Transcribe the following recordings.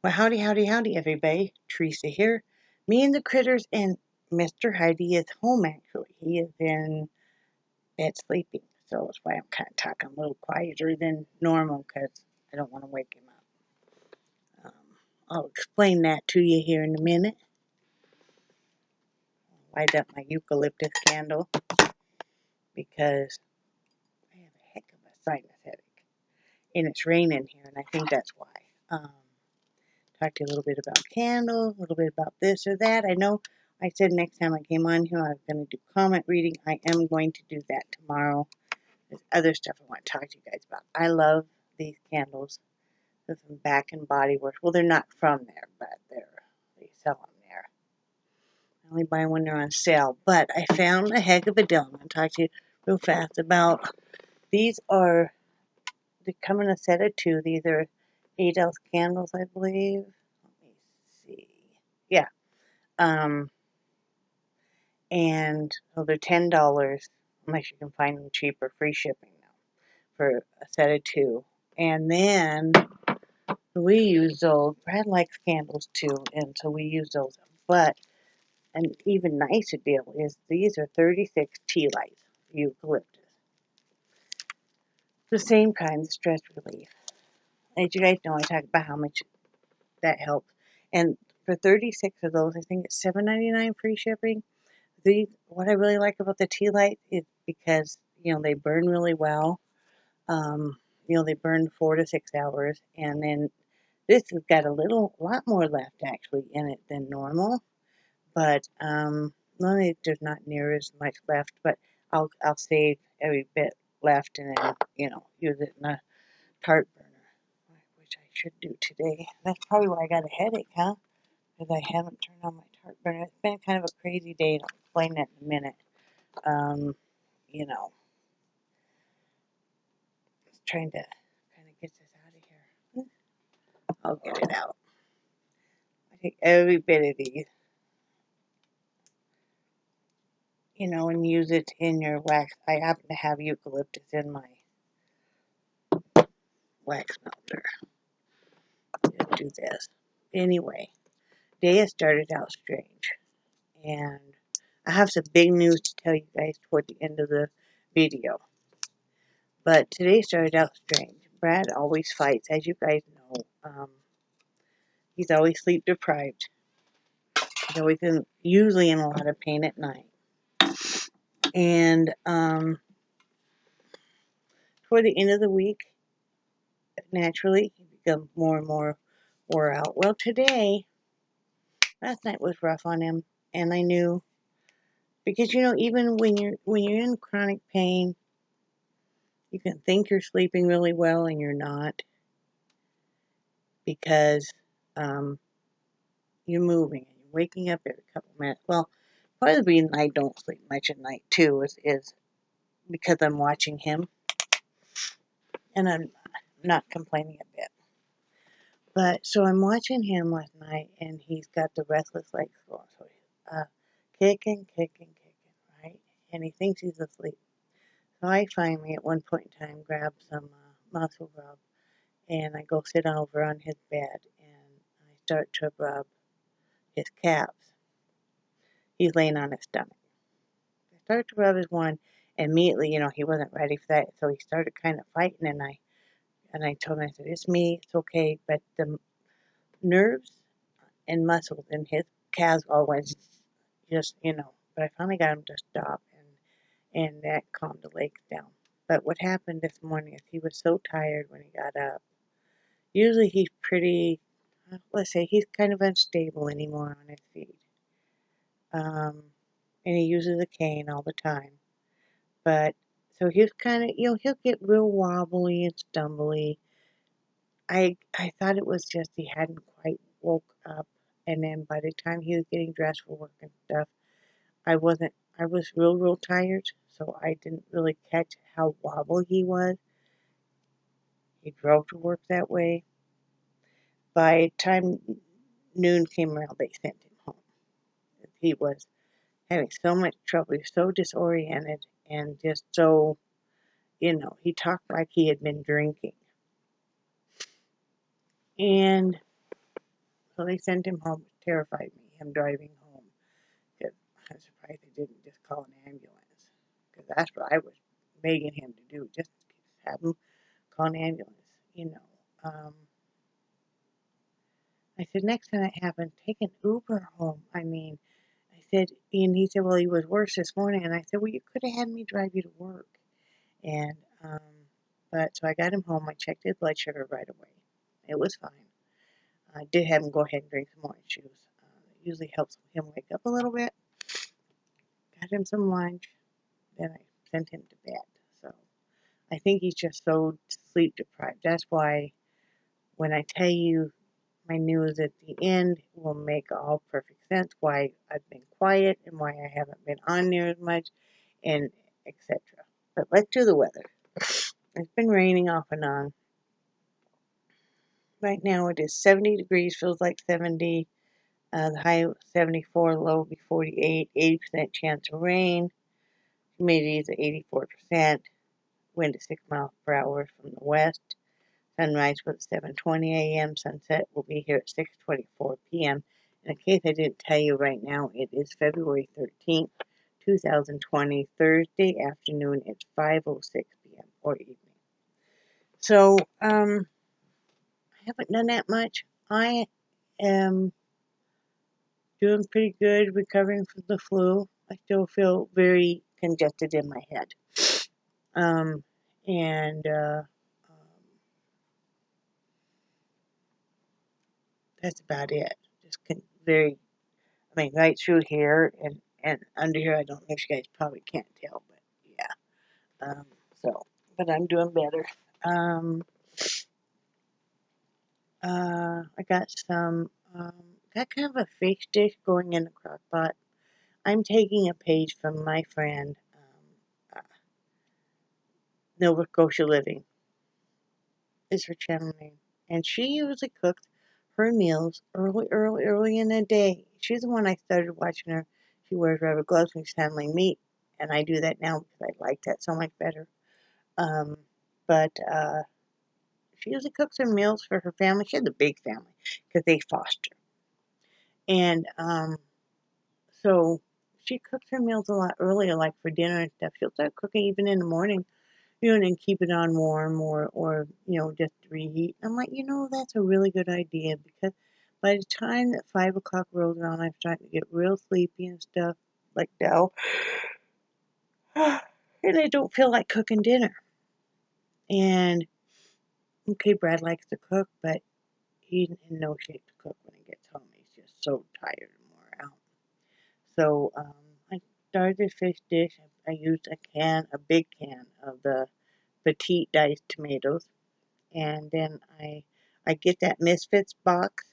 Well, howdy, howdy, howdy, everybody. Theresa here. Me and the critters and Mr. Heide is home, actually. He is in bed sleeping, so that's why I'm kind of talking a little quieter than normal, because I don't want to wake him up. I'll explain that to you here in a minute. I'll light up my eucalyptus candle, because I have a heck of a sinus headache. And it's raining here, and I think that's why. Talk to you a little bit about candles, a little bit about this or that. I know I said next time I came on here I was going to do comment reading. I am going to do that tomorrow. There's other stuff I want to talk to you guys about. I love these candles. They're from Bath and Body Works. Well, they're not from there, but they sell them there. I only buy when they're on sale. But I found a heck of a deal. I'm going to talk to you real fast about. They come in a set of 2. These are 8-ounce candles, I believe. Let me see. Yeah. And so they're $10, unless you can find them cheaper, free shipping now, for a set of 2. And then we use those. Brad likes candles too, and so we use those. But an even nicer deal is these are 36 tea lights, eucalyptus. The same kind, stress relief. As you guys know, I talk about how much that helps. And for 36 of those, I think it's $7.99 free shipping. What I really like about the tea light is because, they burn really well. They burn 4 to 6 hours. And then this has got a lot more left actually in it than normal. But there's not near as much left. But I'll save every bit left and then, use it in a tart burner, which I should do today. That's probably why I got a headache, huh? Because I haven't turned on my tart burner. It's been kind of a crazy day, and I'll explain that in a minute. Trying to kind of get this out of here. I'll get it out. I take every bit of these, and use it in your wax. I happen to have eucalyptus in my wax melter. Just do this. Anyway, day has started out strange, and I have some big news to tell you guys toward the end of the video. But today started out strange. Brad always fights, as you guys know. He's always sleep deprived. He's always usually in a lot of pain at night. And toward the end of the week, naturally, he becomes more and more wore out. Well, last night was rough on him, and I knew, because even when you're in chronic pain, you can think you're sleeping really well and you're not, because you're moving and you're waking up every couple minutes. Well, part of the reason I don't sleep much at night too is because I'm watching him, and I'm not complaining a bit. But so I'm watching him last night, and he's got the restless legs going, so he's kicking, right? And he thinks he's asleep. So I finally, at one point in time, grab some muscle rub, and I go sit over on his bed, and I start to rub his calves. He's laying on his stomach. I started to rub his one, and immediately, he wasn't ready for that, so he started kind of fighting, and I told him, I said, it's me, it's okay, but the nerves and muscles in his calves always just, but I finally got him to stop, and that calmed the legs down. But what happened this morning is he was so tired when he got up. Usually he's pretty, let's say he's kind of unstable anymore on his feet. And he uses a cane all the time. But, so he's kind of, he'll get real wobbly and stumbly. I thought it was just he hadn't quite woke up, and then by the time he was getting dressed for work and stuff, I was real tired, so I didn't really catch how wobbly he was. He drove to work that way. By the time noon came around, they sent him home. He was having so much trouble. He was so disoriented and just so, he talked like he had been drinking. And So they sent him home. It terrified me, him driving home. Because I'm surprised they didn't just call an ambulance. Because that's what I was begging him to do. Just have him call an ambulance, you know. I said, next time that happens, take an Uber home. I mean, I said, and he said, well, he was worse this morning. And I said, well, you could have had me drive you to work. And, but so I got him home. I checked his blood sugar right away. It was fine. I did have him go ahead and drink some orange juice. It usually helps him wake up a little bit. Got him some lunch. Then I sent him to bed. So I think he's just so sleep deprived. That's why when I tell you my news at the end will make all perfect sense why I've been quiet and why I haven't been on there as much and etc. But let's do the weather. It's been raining off and on. Right now it is 70 degrees, feels like 70. The high 74, low will be 48, 80% chance of rain. Humidity is at 84%. Wind at 6 miles per hour from the west. Sunrise was at 7:20 a.m. Sunset will be here at 6:24 p.m. In case I didn't tell you right now, it is February 13th, 2020, Thursday afternoon. It's 5:06 p.m. or evening. So, I haven't done that much. I am doing pretty good recovering from the flu. I still feel very congested in my head. And that's about it. Just very, I mean, right through here and under here, I don't know if you guys probably can't tell, but yeah. So, but I'm doing better. I got some, got kind of a fish dish going in the crock pot. I'm taking a page from my friend, Nova Scotia Living is her channel name. And she usually cooks her meals early in the day. She's the one I started watching her. She wears rubber gloves when she's handling meat. And I do that now because I like that so much better. But she usually cooks her meals for her family. She has a big family because they foster. And so she cooks her meals a lot earlier, like for dinner and stuff. She'll start cooking even in the morning, and keep it on warm or just reheat. I'm like, that's a really good idea because by the time that 5 o'clock rolls around, I'm starting to get real sleepy and stuff like now. And I don't feel like cooking dinner. And, okay, Brad likes to cook, but he's in no shape to cook when he gets home. He's just so tired and wore out. So, I started a fish dish. I used a big can of the petite diced tomatoes. And then I get that Misfits box.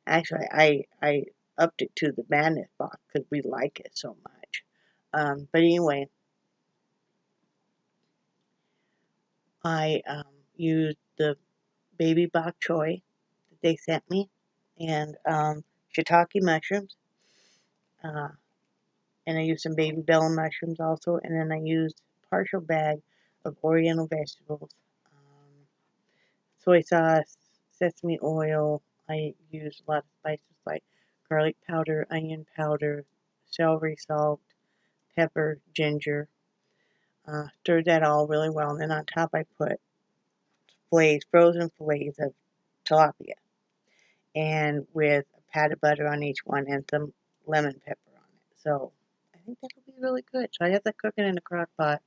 Actually, I upped it to the Madness box because we like it so much. But anyway, I used the baby bok choy that they sent me and shiitake mushrooms. And I used some baby bell mushrooms also. And then I used a partial bag of oriental vegetables, soy sauce, sesame oil. I used a lot of spices like garlic powder, onion powder, celery salt, pepper, ginger. Stirred that all really well. And then on top I put frozen fillets of tilapia. And with a pat of butter on each one and some lemon pepper on it. So I think that'll be really good. So I have that cooking in a crock pot.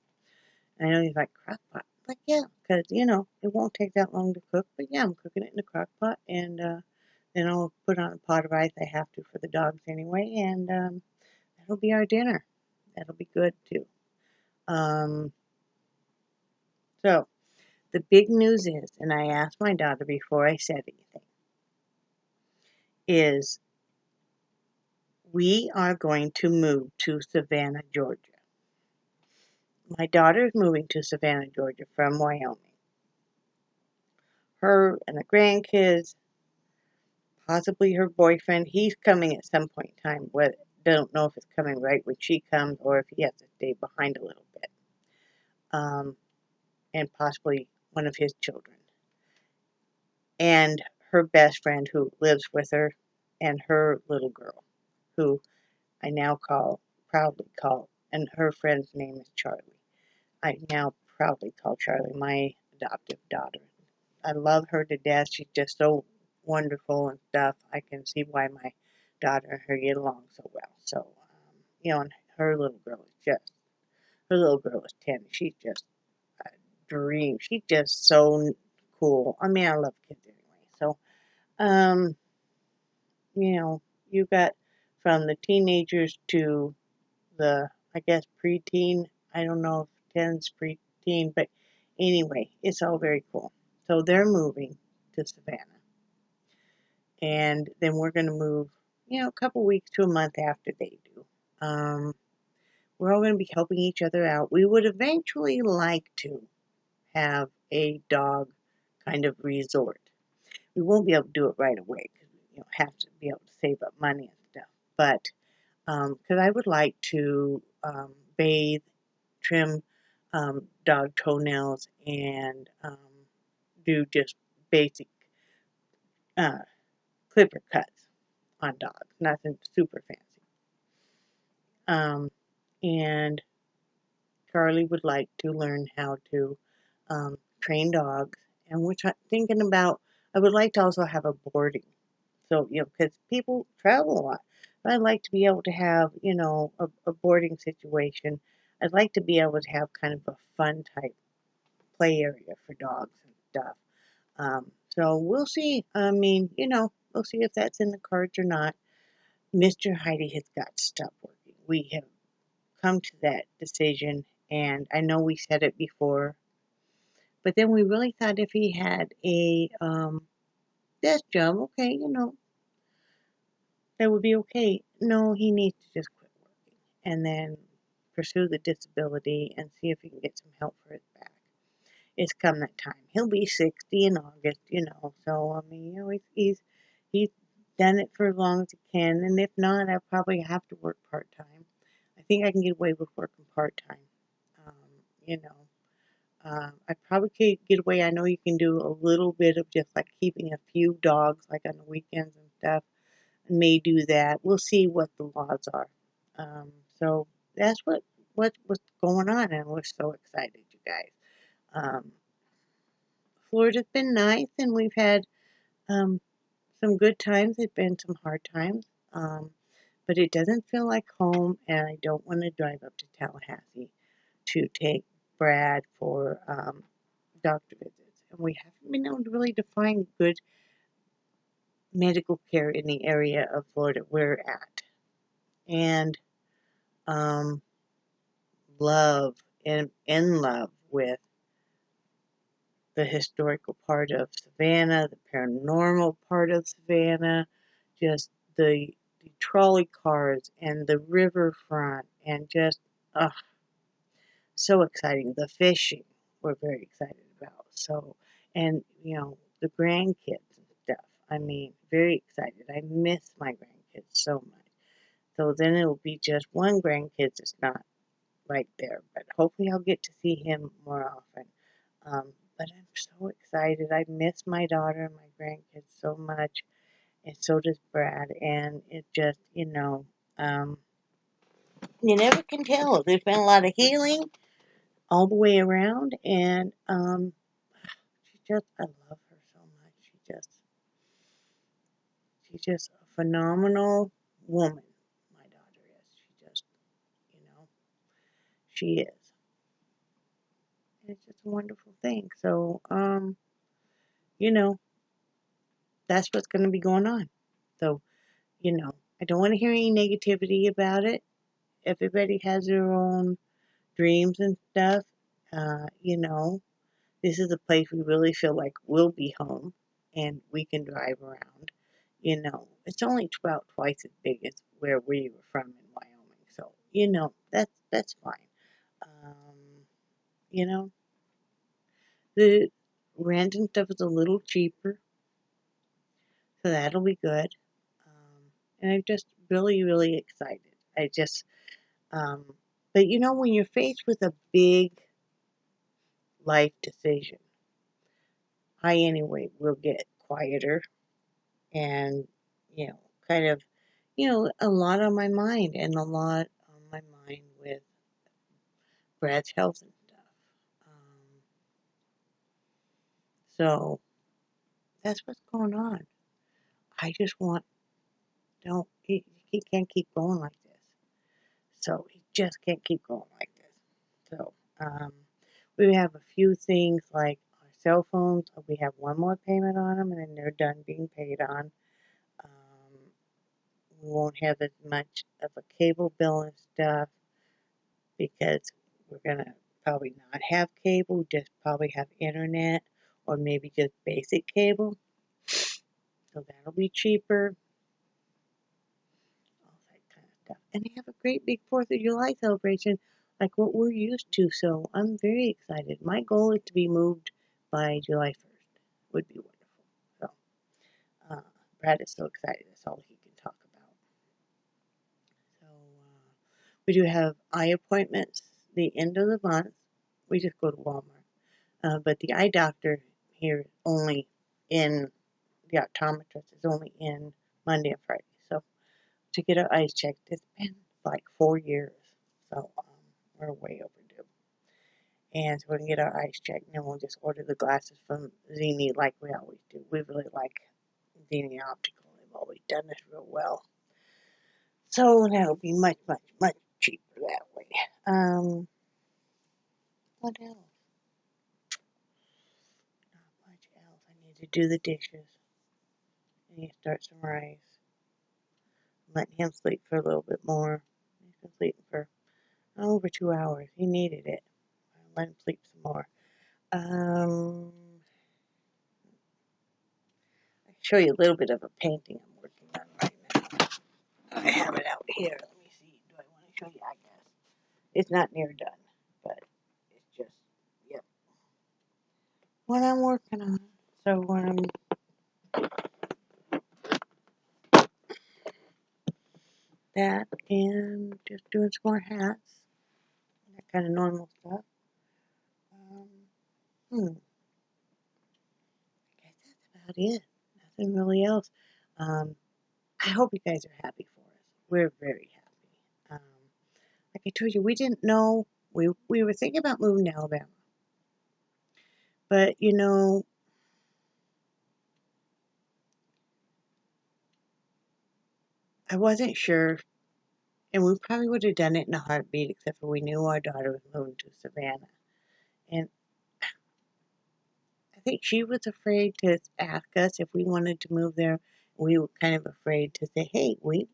And I know he's like, crock pot? Like, yeah, because, it won't take that long to cook. But yeah, I'm cooking it in a crock pot. And then I'll put on a pot of rice. I have to for the dogs anyway. And that'll be our dinner. That'll be good too. So the big news is, and I asked my daughter before I said anything, is we are going to move to Savannah, Georgia. My daughter is moving to Savannah, Georgia from Wyoming. Her and the grandkids, possibly her boyfriend, he's coming at some point in time. Don't know if it's coming right when she comes or if he has to stay behind a little bit. And possibly one of his children. And her best friend who lives with her and her little girl, who I now proudly call, and her friend's name is Charlie. I now proudly call Charlie my adoptive daughter. I love her to death. She's just so wonderful and stuff. I can see why my daughter and her get along so well. So, and her little girl is 10. She's just a dream. She's just so cool. I mean, I love kids anyway. So, um, you got from the teenagers to the, I guess, preteen. I don't know if 10's preteen, but anyway, it's all very cool. So they're moving to Savannah. And then we're going to move, a couple weeks to a month after they do. We're all going to be helping each other out. We would eventually like to have a dog kind of resort. We won't be able to do it right away because we have to be able to save up money and stuff. But because I would like to bathe, trim dog toenails, and do just basic clipper cuts on dogs, nothing super fancy. And Charlie would like to learn how to train dogs, and we're thinking about. I would like to also have a boarding, so because people travel a lot. But I'd like to be able to have a boarding situation. I'd like to be able to have kind of a fun type play area for dogs and stuff. So we'll see. I mean, we'll see if that's in the cards or not. Mr. Heide has got to stop working. We have come to that decision, and I know we said it before, but then we really thought if he had a desk job, okay, that would be okay. No, he needs to just quit working and then pursue the disability and see if he can get some help for his back. It's come that time. He'll be 60 in August, so I mean, he's done it for as long as he can, and if not, I'll probably have to work part-time. I think I can get away with working part-time. Um, you know, I probably could get away. I know you can do a little bit of just like keeping a few dogs, like on the weekends and stuff. I may do that. We'll see what the laws are. So that's what's going on, and we're so excited, you guys. Um, Florida's been nice, and we've had um, some good times. There's been some hard times, but it doesn't feel like home, and I don't want to drive up to Tallahassee to take Brad for doctor visits. And we haven't been able to really define good medical care in the area of Florida we're at. And love and in love with the historical part of Savannah, the paranormal part of Savannah, just the trolley cars and the riverfront, and just so exciting. The fishing we're very excited about. So, and the grandkids and stuff. I mean, very excited. I miss my grandkids so much. So then it'll be just one grandkid that's not right there, but hopefully I'll get to see him more often. But I'm so excited. I miss my daughter and my grandkids so much, and so does Brad. And it just, you never can tell. There's been a lot of healing all the way around, and I love her so much. She's just a phenomenal woman. My daughter is. You know, she is. It's just a wonderful thing. So, you know, that's what's going to be going on. So, I don't want to hear any negativity about it. Everybody has their own dreams and stuff. This is a place we really feel like we'll be home and we can drive around. It's only about twice as big as where we were from in Wyoming. So, that's fine. Um, you know, the rent and stuff is a little cheaper, so that'll be good. And I'm just really, really excited. I just, but when you're faced with a big life decision, I anyway will get quieter and, kind of, a lot on my mind and a lot on my mind with Brad's health and stuff. So that's what's going on. I just he can't keep going like this. So he just can't keep going like this. So we have a few things like our cell phones. We have one more payment on them, and then they're done being paid on. We won't have as much of a cable bill and stuff because we're gonna probably not have cable, just probably have internet or maybe just basic cable. So that'll be cheaper. All that kind of stuff. And they have a great big 4th of July celebration like what we're used to. So I'm very excited. My goal is to be moved by July 1st. Would be wonderful. So Brad is so excited. That's all he can talk about. So we do have eye appointments the end of the month. We just go to Walmart. But the eye doctor here only in, the optometrist is only in Monday and Friday. So to get our eyes checked, it's been like 4 years. So we're way overdue. And so we can get our eyes checked, and then we'll just order the glasses from Zini like we always do. We really like Zini Optical. They've always done this real well. So that'll be much, much, much cheaper that way. What else? Not much else. I need to do the dishes. I need to start some rice. I'm letting him sleep for a little bit more. He's been sleeping for over 2 hours. He needed it. I'll let him sleep some more. I'll show you a little bit of a painting I'm working on right now. I have it out here. Let me see. Do I want to show you? I guess. It's not near done, but it's just, yep, what I'm working on. So that and just doing some more hats, that kind of normal stuff. I guess that's about it. Nothing really else. I hope you guys are happy for us. We're very happy. Like I told you, we didn't know. We were thinking about moving to Alabama. But, I wasn't sure. And we probably would have done it in a heartbeat, except for we knew our daughter was moving to Savannah. And I think she was afraid to ask us if we wanted to move there. We were kind of afraid to say, hey, what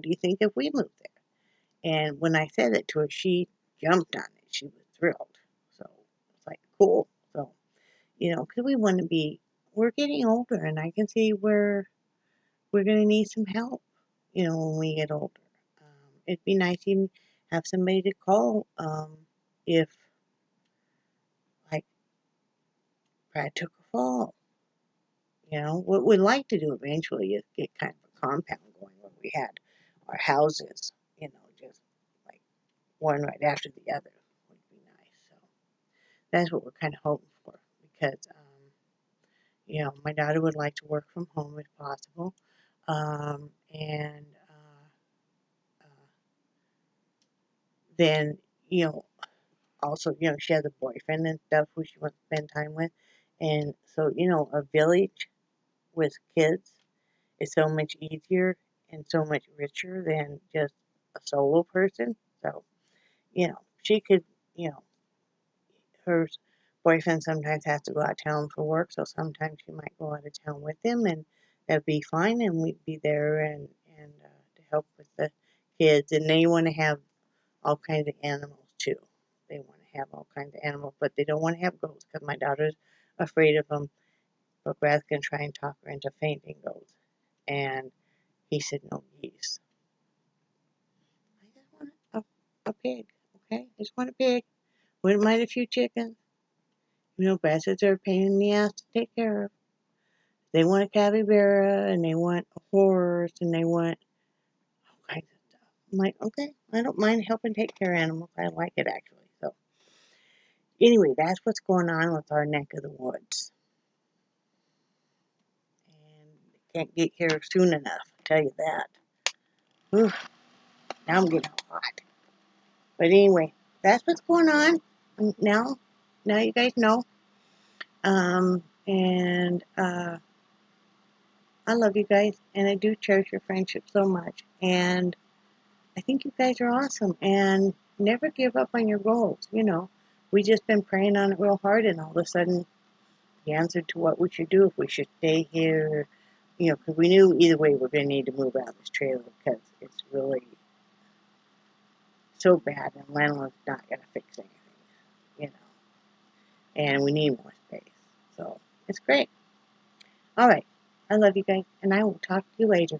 do you think if we moved there? And when I said it to her, she jumped on it. She was thrilled. So it's like, cool. So, because we want to we're getting older, and I can see where we're going to need some help, when we get older. It'd be nice to even have somebody to call if, like, Brad took a fall. What we'd like to do eventually is get kind of a compound going where we had our houses, just like one right after the other would be nice. So that's what we're kind of hoping for because, my daughter would like to work from home if possible. And then, also, she has a boyfriend and stuff who she wants to spend time with. And so, a village with kids is so much easier and so much richer than just a solo person. So, she could, her boyfriend sometimes has to go out of town for work, so sometimes she might go out of town with him, and that'd be fine, and we'd be there and to help with the kids. And they want to have all kinds of animals too. They want to have all kinds of animals, but they don't want to have goats because my daughter's afraid of them. But Brad's going to try and talk her into fainting goats. And he said, no geese. I just want a pig, okay? I just want a pig. Wouldn't mind a few chickens. Brad says they're a pain in the ass to take care of. They want a capybara, and they want a horse, and they want all kinds of stuff. I'm like, okay, I don't mind helping take care of animals. I like it, actually. So anyway, that's what's going on with our neck of the woods. And can't get here soon enough, I'll tell you that. Whew, now I'm getting hot. But anyway, that's what's going on. Now you guys know. And I love you guys, and I do cherish your friendship so much. And I think you guys are awesome. And never give up on your goals. You know, we just been praying on it real hard, and all of a sudden, the answer to what we should do, if we should stay here, you know, because we knew either way we're going to need to move out of this trailer because it's really so bad, and landlord's not going to fix anything, you know. And we need more space. So it's great. All right. I love you guys, and I will talk to you later.